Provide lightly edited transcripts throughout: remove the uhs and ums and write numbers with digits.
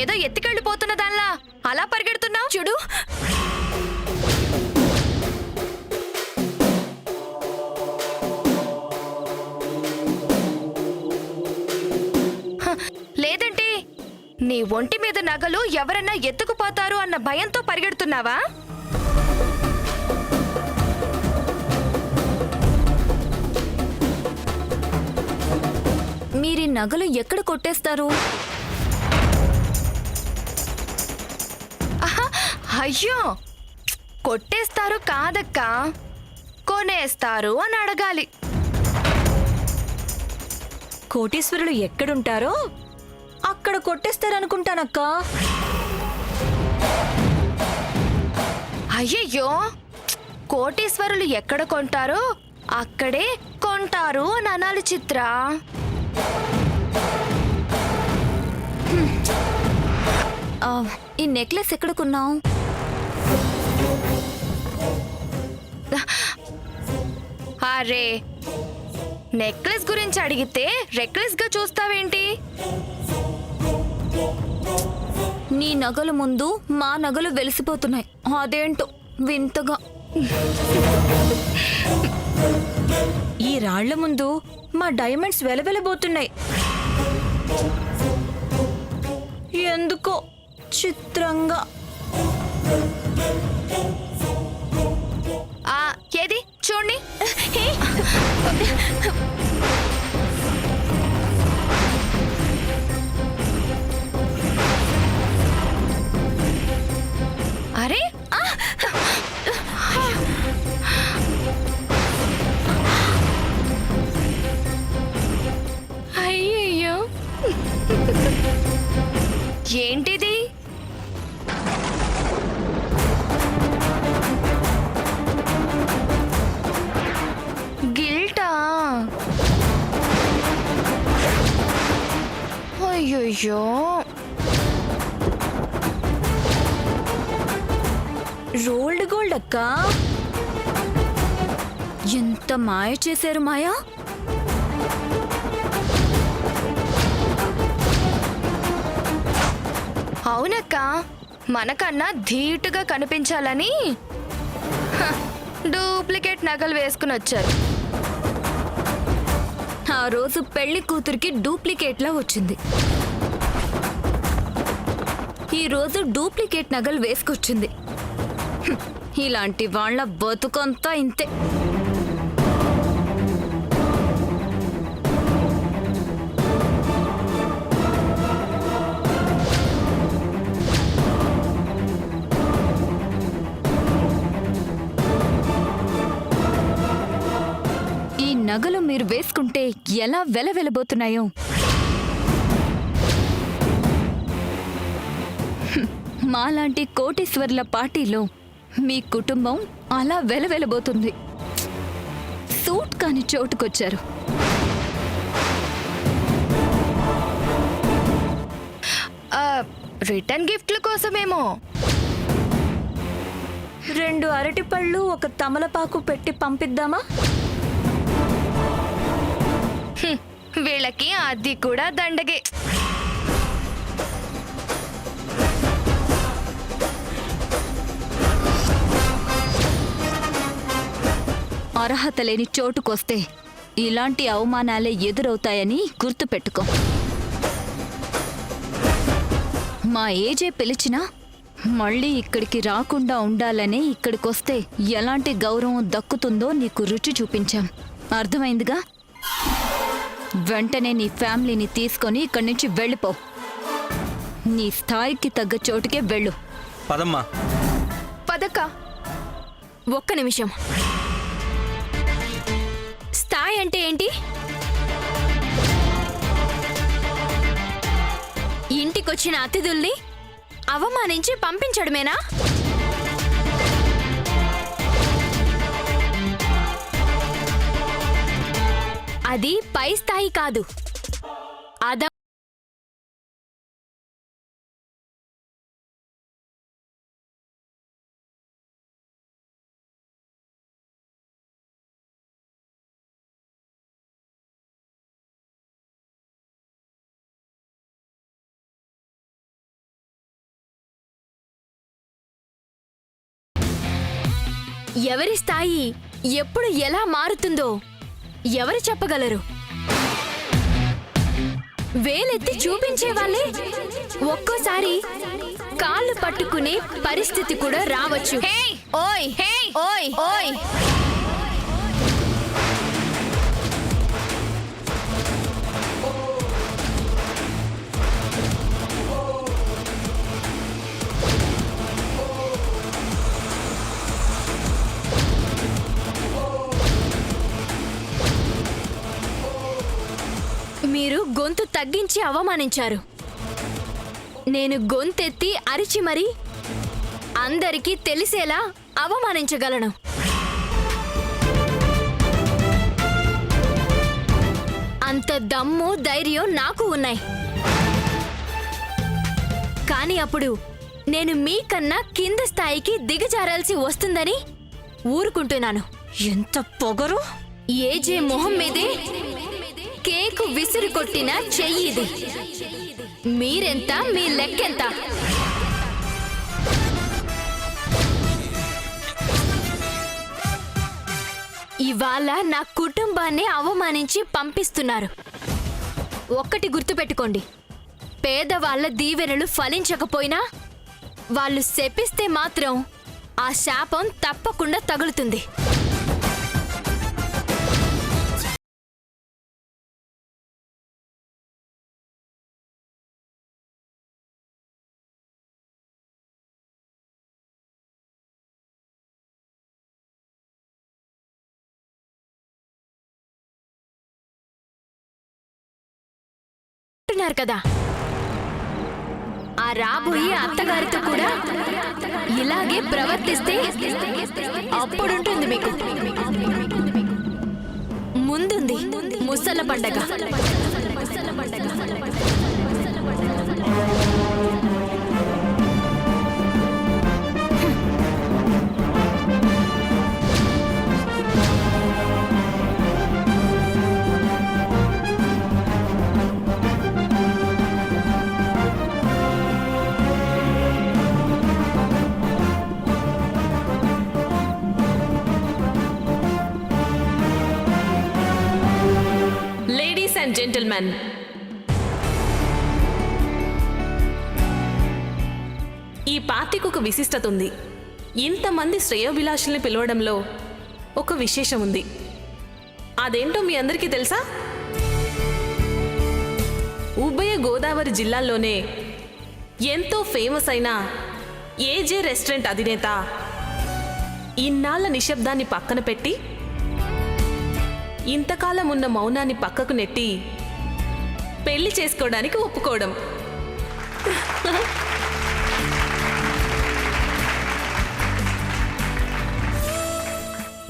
ఏదో ఎత్తికెళ్ళిపోతున్న దానిలా అలా పరిగెడుతున్నావు చూడు. లేదంటే నీ ఒంటి మీద నగలు ఎవరన్నా ఎత్తుకుపోతారు అన్న భయంతో పరిగెడుతున్నావా? మీరీ నగలు ఎక్కడ కొట్టేస్తారు? అయ్యో, కొట్టేస్తారు కాదక్క, కొనేస్తారు అని అడగాలి. కోటీశ్వరులు ఎక్కడుంటారో అక్కడ కొట్టేస్తారనుకుంటానక్క. అయ్యయ్యో, కోటీశ్వరులు ఎక్కడ కొంటారో అక్కడే కొంటారు అని అనాలి చిత్ర. ఈ నెక్లెస్ ఎక్కడ కొన్నావు? అరే, నెక్లెస్ గురించి అడిగితే రెక్లెస్ గా చూస్తావేంటి? నీ నగలు ముందు మా నగలు వెలిసిపోతున్నాయి. అదేంటో వింతగా. ఈ రాళ్ల ముందు మా డైమండ్స్ వెలవెలబోతున్నాయి. ఎందుకో చిత్రంగా. ఏది చూడండి. అరే, అయ్యయ్యో, ఏంటిది? గిల్టా? అయ్యయ్యో, రోల్డ్ గోల్డ్ అక్క. ఎంత మాయ చేశారు మాయా. అవునక్క, మనకన్నా ధీటుగా కనిపించాలని డూప్లికేట్ నగలు వేసుకుని వచ్చారు. ఆ రోజు పెళ్లి కూతురికి డూప్లికేట్లా వచ్చింది. ఈ రోజు డూప్లికేట్ నగలు వేసుకొచ్చింది. ఇలాంటి వాళ్ళ బతుకంతా ఇంతే. ఈ నగలు మీరు వేసుకుంటే ఎలా వెలవెలబోతున్నాయో. మాలాంటి కోటీశ్వర్ల పార్టీలో మీ కుటుంబం అలా వెలవెలబోతుంది. సూట్ కాని చోటుకొచ్చారు. రిటర్న్ గిఫ్ట్ల కోసమేమో. 2 అరటిపళ్ళు, 1 తమలపాకు పెట్టి పంపిద్దామా? వీళ్ళకి అది కూడా దండగే. అర్హత లేని చోటుకొస్తే ఇలాంటి అవమానాలే ఎదురవుతాయని గుర్తుపెట్టుకో. మా ఏజే పిలిచినా మళ్ళీ ఇక్కడికి రాకుండా ఉండాలనే ఇక్కడికొస్తే ఎలాంటి గౌరవం దక్కుతుందో నీకు రుచి చూపించాం. అర్థమైందిగా? వెంటనే నీ ఫ్యామిలీని తీసుకొని ఇక్కడి నుంచి వెళ్ళిపో. నీ స్థాయికి తగ్గ చోటుకే వెళ్ళు. పదమ్మా. పదక్క. ఒక్క నిమిషం. స్థాయి అంటే ఏంటి? ఇంటికొచ్చిన అతిథుల్ని అవమానించి పంపించడమేనా? అది పై స్థాయి కాదు. ఎవరి స్థాయి ఎప్పుడు ఎలా మారుతుందో ఎవరు చెప్పగలరు? వేలెత్తి చూపించే వాళ్ళే ఒక్కోసారి కాళ్ళు పట్టుకునే పరిస్థితి కూడా రావచ్చు. హే! ఓయ్ హే! ఓయ్ ఓయ్ మీరు గొంతు తగ్గించి అవమానించారు. నేను గొంతెత్తి అరిచి మరీ అందరికీ తెలిసేలా అవమానించగలను. అంత దమ్ము ధైర్యం నాకు ఉన్నాయి. కానీ అప్పుడు నేను మీకన్నా కింద స్థాయికి దిగజారాల్సి వస్తుందని ఊరుకుంటున్నాను. ఎంత పొగరు! ఏజే మొహం మీదే కేకు విసిరి కొట్టిన చెయ్యిది. మీరెంత, మీ లెక్కెంత? ఇవాళ నా కుటుంబాన్ని అవమానించి పంపిస్తున్నారు. ఒక్కటి గుర్తుపెట్టుకోండి, పేదవాళ్ల దీవెనలు ఫలించకపోయినా వాళ్ళు శపిస్తే మాత్రం ఆ శాపం తప్పకుండా తగులుతుంది. కదా, ఆ రాబోయే అత్తగారితో కూడా ఇలాగే ప్రవర్తిస్తే అప్పుడుంటుంది మీకు. ముందుంది ముసల పండగ. జెంటిల్మెన్, ఈ పార్టీకి ఒక విశిష్టత ఉంది. ఇంతమంది శ్రేయోభిలాషుల్ని పిలవడంలో ఒక విశేషం ఉంది. అదేంటో మీ అందరికీ తెలుసా? ఉభయ గోదావరి జిల్లాల్లోనే ఎంతో ఫేమస్ అయిన ఏజే రెస్టారెంట్ అధినేత ఇన్నాళ్ల నిశ్శబ్దాన్ని పక్కన పెట్టి, ఇంతకాలం ఉన్న మౌనాన్ని పక్కకు నెట్టి పెళ్లి చేసుకోవడానికి ఒప్పుకోవడం.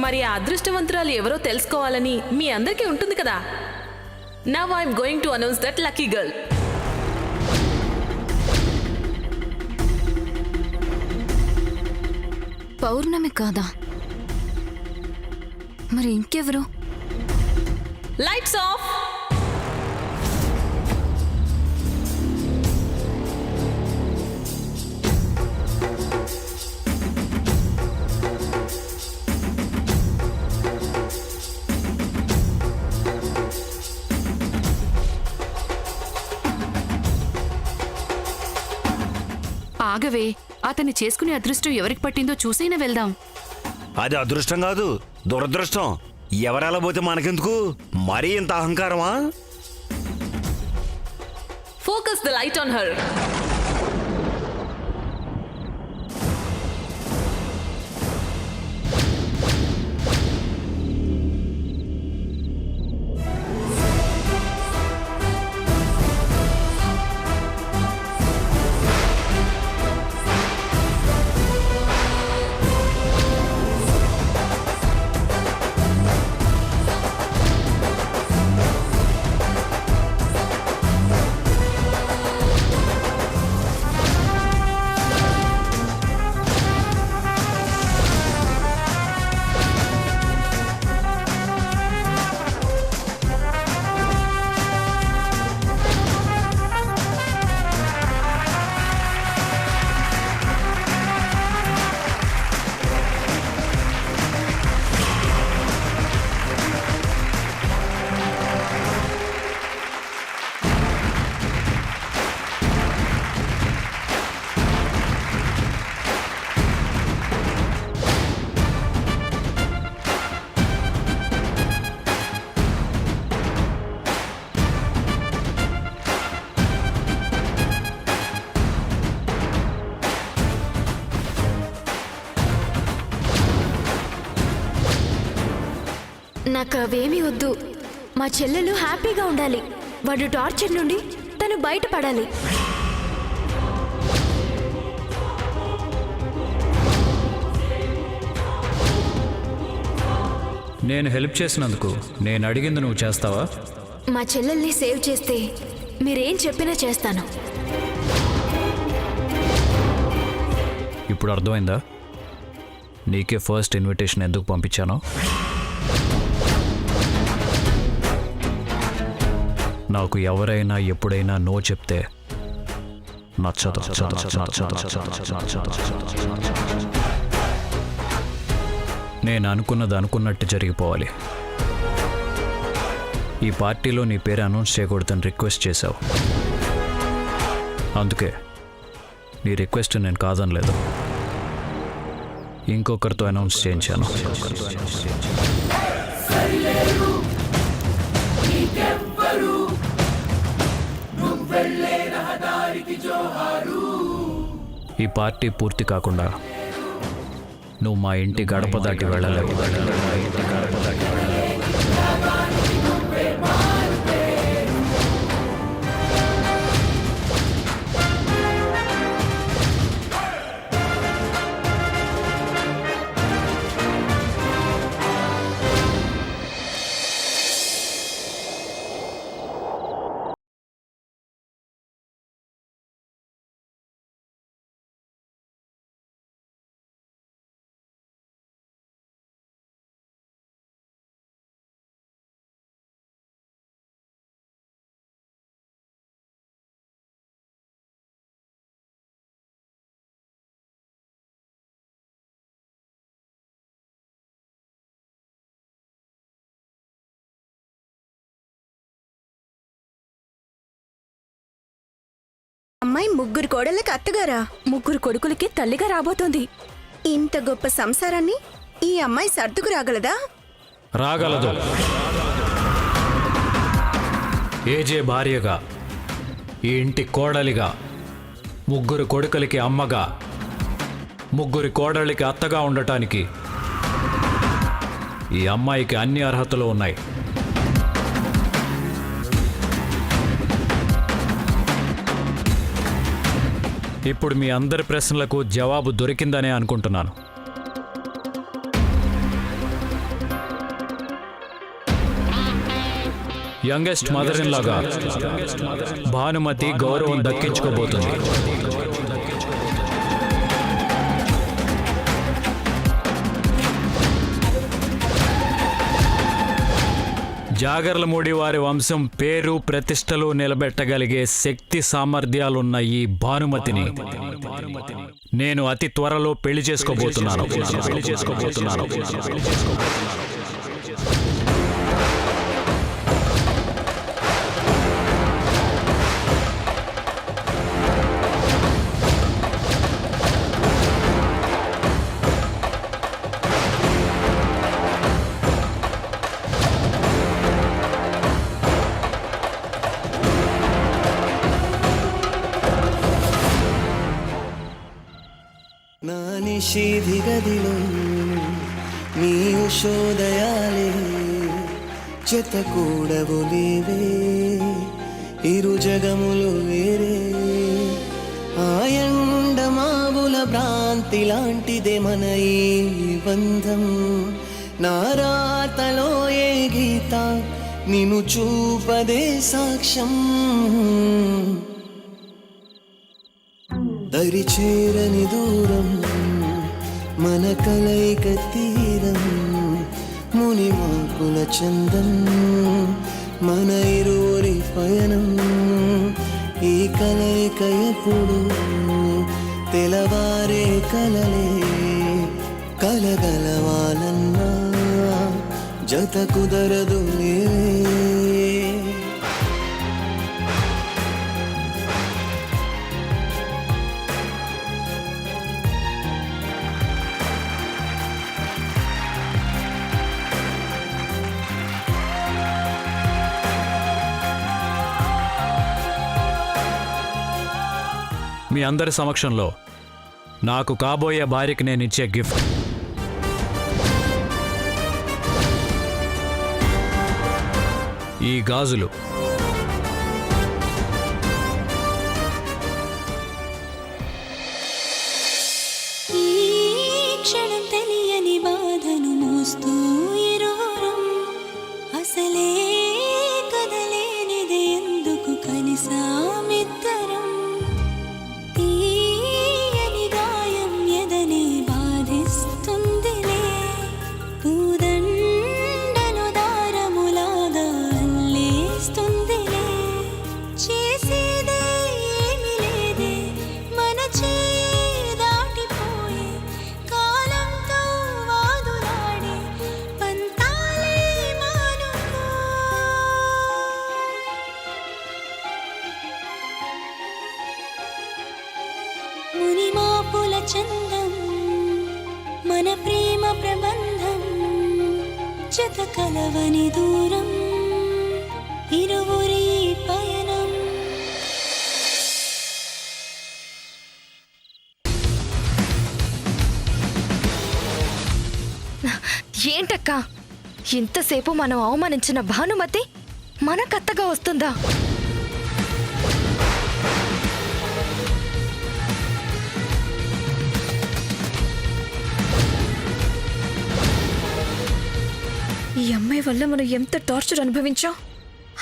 మరి ఆ అదృష్టవంతురాలు ఎవరో తెలుసుకోవాలని మీ అందరికీ ఉంటుంది కదా. Now I'm going to announce that lucky girl. Pournami కాదా? మరి ఇంకెవరు? Lights off. ఆగవే, అతన్ని చేసుకునే అదృష్టం ఎవరికి పట్టిందో చూసైనా వెళ్దాం. అది అదృష్టం కాదు, దురదృష్టం. ఎవరెలా పోతే మనకెందుకు? మరీ ఇంత అహంకారమా? Focus the light on her. నాకు అవేమీ వద్దు. మా చెల్లెలు హ్యాపీగా ఉండాలి. వాడు టార్చర్ నుండి తను బయటపడాలి. నేను హెల్ప్ చేసినందుకు నేను అడిగింది నువ్వు చేస్తావా? మా చెల్లెల్ని సేవ్ చేస్తే మీరేం చెప్పినా చేస్తాను. ఇప్పుడు అర్థమైందా నీకే ఫస్ట్ ఇన్విటేషన్ ఎందుకు పంపించానో? నాకు ఎవరైనా ఎప్పుడైనా నో చెప్తే నచ్చదు. నేను అనుకున్నది అనుకున్నట్టు జరిగిపోవాలి. ఈ పార్టీలో నీ పేరు అనౌన్స్ చేయకూడదని రిక్వెస్ట్ చేశావు. అందుకే నీ రిక్వెస్ట్ నేను కాదనలేదు, ఇంకొకరితో అనౌన్స్ చేయించాను. ఈ పార్టీ పూర్తి కాకుండా నువ్వు మా ఇంటి గడప దాటి వెళ్ళలేవు. అమ్మాయి ముగ్గురు కోడళ్ళకి అత్తగారా? ముగ్గురు కొడుకులకి తల్లిగా రాబోతోంది. ఇంత గొప్ప సంసారాన్ని ఈ అమ్మాయి సర్దుకు రాగలదా? రాగలదు. ఏజే భార్యగా, ఈ ఇంటి కోడలిగా, ముగ్గురు కొడుకులకి అమ్మగా, ముగ్గురి కోడళ్ళకి అత్తగా ఉండటానికి ఈ అమ్మాయికి అన్ని అర్హతలు ఉన్నాయి. ఇప్పుడు మీ అందరి ప్రశ్నలకు జవాబు దొరికిందనే అనుకుంటున్నాను. యంగెస్ట్ మదర్ ఇన్ లాగా భానుమతి గౌరవం దక్కించుకోబోతుంది. జాగర్లమూడి వారి వంశం పేరు ప్రతిష్టలు నిలబెట్టగలిగే శక్తి సామర్థ్యాలున్న ఈ భానుమతిని నేను అతి త్వరలో పెళ్లి చేసుకోబోతున్నాను. నా నిషేధి గదిలో నీ ఉషోదయాలే చెతకూడవు లేవే, ఇరు జగములు వేరే. ఆయండమావుల భ్రాంతి లాంటిదే మన ఈ బంధం. నా రాతలో ఏ గీత నిన్ను చూపదే సాక్ష్యం. దరిచేరని దూరం మన కలయిక తీరం, ముని మాకుల చందం మన ఇరువురి పయనం. ఈ కలయిక ఎప్పుడు తెలవారే కలలే, కలగలవాలన్నా జత కుదరదు లేవే. మీ అందరి సమక్షంలో నాకు కాబోయే భార్యకి నేను ఇచ్చే గిఫ్ట్ ఈ గాజులు. ఈ క్షణం తెలియని బాధను మోస్తూ ఇరువురం అసలే కదలేనిది ఎందుకు కలిసామిద్దరం తీయని గాయం ఎదనే బాధిస్తుందిలే పూదండను దారములాగా అల్లేస్తుందిలే చేసేదే ఏమీ లేదే మన దాటిపోయే కాలంతో వాదులాడే పంతాలే మానుకో మునిమాపుల చందం మన ప్రేమ ప్రబంధం జత కలవని దూరం ఇరువురి పయనం ఏంటక్క ఇంతసేపు మనం అవమానించిన భానుమతి మనకత్తగా వస్తుందా? ఈ అమ్మాయి వల్ల మనం ఎంత టార్చర్ అనుభవించాం.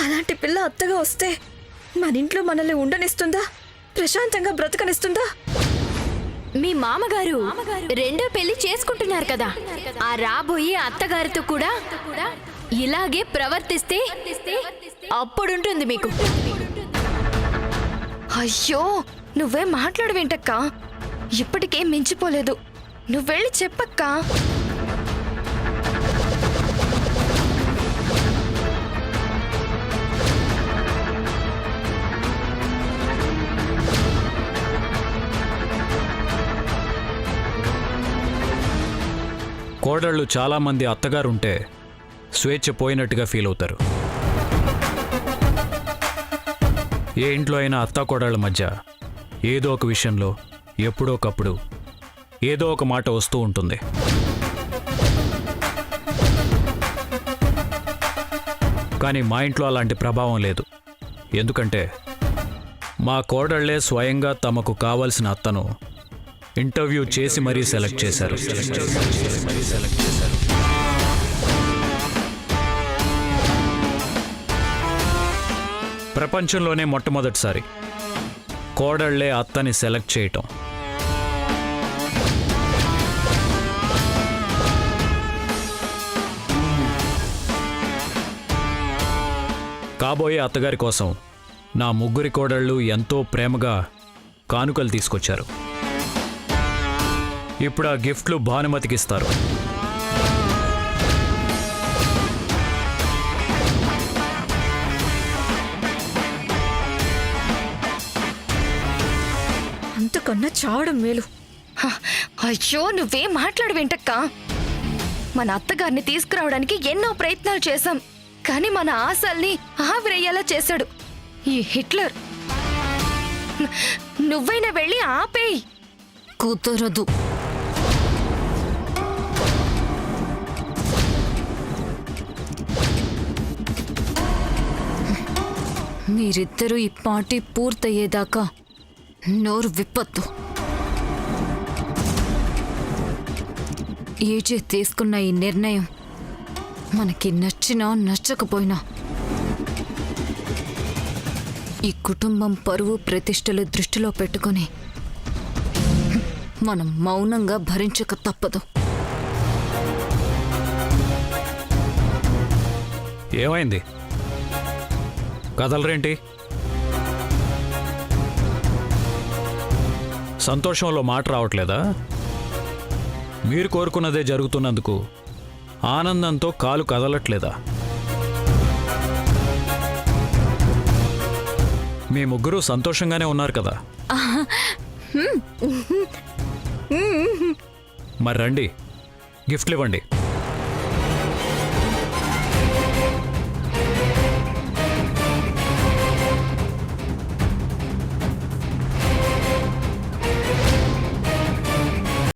అలాంటి పిల్ల అత్తగా వస్తే మన ఇంట్లో మనల్ని ఉండనిస్తుందా? ప్రశాంతంగా బ్రతకనిస్తుందా? మీ మామగారు రెండో పెళ్లి చేసుకుంటున్నారు కదా, ఆ రాబోయే అత్తగారితో కూడా ఇలాగే ప్రవర్తిస్తే అప్పుడుంటుంది మీకు. అయ్యో నువ్వేం మాట్లాడవేంటక్క? ఇప్పటికేం మించిపోలేదు. నువ్వెళ్ళి చెప్పక్కా. కోడళ్ళు చాలామంది అత్తగారుంటే స్వేచ్ఛ పోయినట్టుగా ఫీల్ అవుతారు. ఏ ఇంట్లో అయినా అత్త కోడళ్ళ మధ్య ఏదో ఒక విషయంలో ఎప్పుడోకప్పుడు ఏదో ఒక మాట వస్తూ ఉంటుంది. కానీ మా ఇంట్లో అలాంటి ప్రభావం లేదు. ఎందుకంటే మా కోడళ్లే స్వయంగా తమకు కావలసిన అత్తను ఇంటర్వ్యూ చేసి మరీ సెలెక్ట్ చేశారు. ప్రపంచంలోనే మొట్టమొదటిసారి కోడళ్లే అత్తని సెలెక్ట్ చేయటం. కాబోయే అత్తగారి కోసం నా ముగ్గురి కోడళ్ళు ఎంతో ప్రేమగా కానుకలు తీసుకొచ్చారు. ఇప్పుడు ఆ గిఫ్ట్లు భానుమతికి ఇస్తారు. అంతకన్నా చావడం మేలు. అయ్యో నువ్వేం మాట్లాడవేంటక్క? మన అత్తగారిని తీసుకురావడానికి ఎన్నో ప్రయత్నాలు చేశాం, కానీ మన ఆశల్ని ఆవిరయ్యేలా చేశాడు ఈ హిట్లర్. నువ్వైనా వెళ్ళి ఆపేయి. కుదరదు. మీరిద్దరూ ఈ పార్టీ పూర్తయ్యేదాకా నోరు విప్పొద్దు. ఏజే తీసుకున్న ఈ నిర్ణయం మనకి నచ్చినా నచ్చకపోయినా ఈ కుటుంబం పరువు ప్రతిష్టలు దృష్టిలో పెట్టుకొని మనం మౌనంగా భరించక తప్పదు. ఏమైంది? కదలరేంటి? సంతోషంలో మాట రావట్లేదా? మీరు కోరుకున్నదే జరుగుతున్నందుకు ఆనందంతో కాలు కదలట్లేదా? మీ ముగ్గురు సంతోషంగానే ఉన్నారు కదా? మరి రండి, గిఫ్ట్లు ఇవ్వండి.